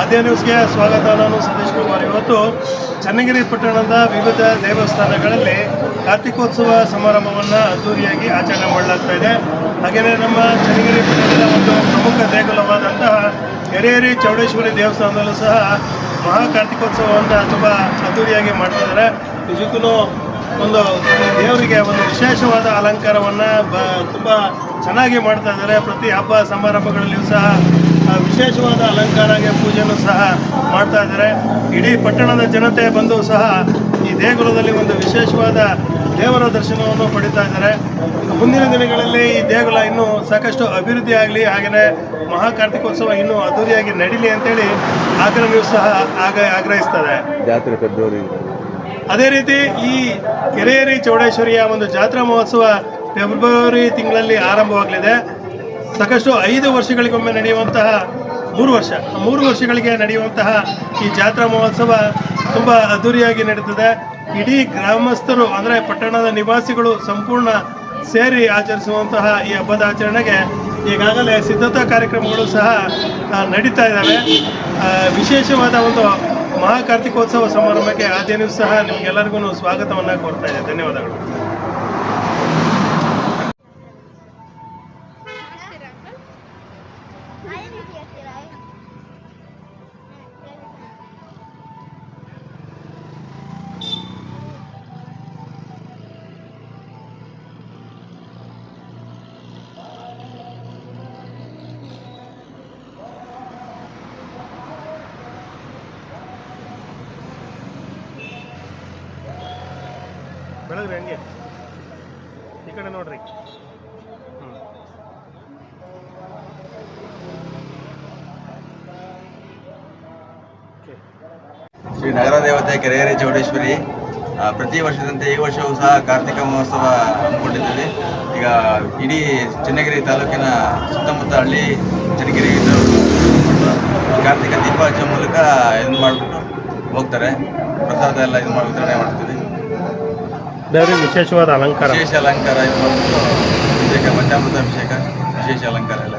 ಆದ್ಯ ನ್ಯೂಸ್ಗೆ ಸ್ವಾಗತ. ನಾನು ಸತೀಶ್ ಕುಮಾರ್. ಇವತ್ತು ಚನ್ನಗಿರಿ ಪಟ್ಟಣದ ವಿವಿಧ ದೇವಸ್ಥಾನಗಳಲ್ಲಿ ಕಾರ್ತಿಕೋತ್ಸವ ಸಮಾರಂಭವನ್ನು ಅದ್ದೂರಿಯಾಗಿ ಆಚರಣೆ ಮಾಡಲಾಗ್ತಾ ಇದೆ. ಹಾಗೆಯೇ ನಮ್ಮ ಚನ್ನಗಿರಿ ಪಟ್ಟಣದ ಒಂದು ಪ್ರಮುಖ ದೇಗುಲವಾದಂತಹ ಕೆರೆಯೇರಿ ಚೌಡೇಶ್ವರಿ ದೇವಸ್ಥಾನದಲ್ಲೂ ಸಹ ಮಹಾ ಕಾರ್ತಿಕೋತ್ಸವವನ್ನು ತುಂಬ ಅದ್ದೂರಿಯಾಗಿ ಮಾಡ್ತಿದ್ದಾರೆ. ನಿಜಕ್ಕೂ ಒಂದು ದೇವರಿಗೆ ಒಂದು ವಿಶೇಷವಾದ ಅಲಂಕಾರವನ್ನು ತುಂಬ ಚೆನ್ನಾಗಿ ಮಾಡ್ತಾ ಇದ್ದಾರೆ. ಪ್ರತಿ ಹಬ್ಬ ಸಮಾರಂಭಗಳಲ್ಲಿಯೂ ಸಹ ವಿಶೇಷವಾದ ಅಲಂಕಾರಕ್ಕೆ ಪೂಜೆಯನ್ನು ಸಹ ಮಾಡ್ತಾ ಇದ್ದಾರೆ. ಇಡೀ ಪಟ್ಟಣದ ಜನತೆ ಬಂದು ಸಹ ಈ ದೇಗುಲದಲ್ಲಿ ಒಂದು ವಿಶೇಷವಾದ ದೇವರ ದರ್ಶನವನ್ನು ಪಡಿತಾ ಇದ್ದಾರೆ. ಮುಂದಿನ ದಿನಗಳಲ್ಲಿ ಈ ದೇಗುಲ ಇನ್ನೂ ಸಾಕಷ್ಟು ಅಭಿವೃದ್ಧಿ ಆಗಲಿ, ಹಾಗೆಯೇ ಮಹಾಕಾರ್ತಿಕೋತ್ಸವ ಇನ್ನೂ ಅದ್ದೂರಿಯಾಗಿ ನಡೀಲಿ ಅಂತೇಳಿ ಆಗ್ರಹವೂ ಸಹ ಆಗ್ರಹಿಸ್ತದೆ. ಜಾತ್ರೆ ಫೆಬ್ರವರಿ. ಅದೇ ರೀತಿ ಈ ಕೆರೆಯೇರಿ ಚೌಡೇಶ್ವರಿಯ ಒಂದು ಜಾತ್ರಾ ಮಹೋತ್ಸವ ಫೆಬ್ರವರಿ ತಿಂಗಳಲ್ಲಿ ಆರಂಭವಾಗಲಿದೆ. ಸಾಕಷ್ಟು 5 ವರ್ಷಗಳಿಗೊಮ್ಮೆ ನಡೆಯುವಂತಹ 3 ವರ್ಷಗಳಿಗೆ ನಡೆಯುವಂತಹ ಈ ಜಾತ್ರಾ ಮಹೋತ್ಸವ ತುಂಬ ಅದ್ದೂರಿಯಾಗಿ ನಡೀತದೆ. ಇಡೀ ಗ್ರಾಮಸ್ಥರು ಅಂದರೆ ಪಟ್ಟಣದ ನಿವಾಸಿಗಳು ಸಂಪೂರ್ಣ ಸೇರಿ ಆಚರಿಸುವಂತಹ ಈ ಹಬ್ಬದ ಆಚರಣೆಗೆ ಈಗಾಗಲೇ ಸಿದ್ಧತಾ ಕಾರ್ಯಕ್ರಮಗಳು ಸಹ ನಡೀತಾ ಇದ್ದಾವೆ. ವಿಶೇಷವಾದ ಒಂದು ಮಹಾಕಾರ್ತಿಕೋತ್ಸವ ಸಮಾರಂಭಕ್ಕೆ ಆದ್ಯ ನ್ಯೂಸ್ ಸಹ ನಿಮಗೆಲ್ಲರಿಗೂ ಸ್ವಾಗತವನ್ನು ಕೋರ್ತಾ ಇದೆ. ಧನ್ಯವಾದಗಳು. ಬೆಳಗ್ರಿ ಹಂಗೆ ಈ ಕಡೆ ನೋಡ್ರಿ. ಶ್ರೀ ನಗರ ದೇವತೆ ಕೆರೆಯೇರಿ ಚೌಡೇಶ್ವರಿ ಪ್ರತಿ ವರ್ಷದಂತೆ ಈ ವರ್ಷವೂ ಸಹ ಕಾರ್ತಿಕ ಮಹೋತ್ಸವ ಹಮ್ಮಿಕೊಂಡಿದ್ದೇವೆ. ಈಗ ಇಡೀ ಚನ್ನಗಿರಿ ತಾಲೂಕಿನ ಸುತ್ತಮುತ್ತ ಹಳ್ಳಿ ಚನ್ನಗಿರಿ ಕಾರ್ತಿಕ ದೀಪ ಹಚ್ಚೋ ಮೂಲಕ ಇದು ಮಾಡಿಬಿಟ್ಟು ಹೋಗ್ತಾರೆ. ಪ್ರಸಾದ ಎಲ್ಲ ಇದು ಮಾಡಿ ವಿತರಣೆ ಮಾಡ್ತೀವಿ. ದೇವರಿಗೆ ವಿಶೇಷವಾದ ಅಲಂಕಾರ, ವಿಶೇಷ ಅಲಂಕಾರ ಇದು ಮಾಡಿಬಿಟ್ಟು ಅಭಿಷೇಕ, ಪಂಚಾಮೃತ ಅಭಿಷೇಕ, ವಿಶೇಷ ಅಲಂಕಾರ ಎಲ್ಲ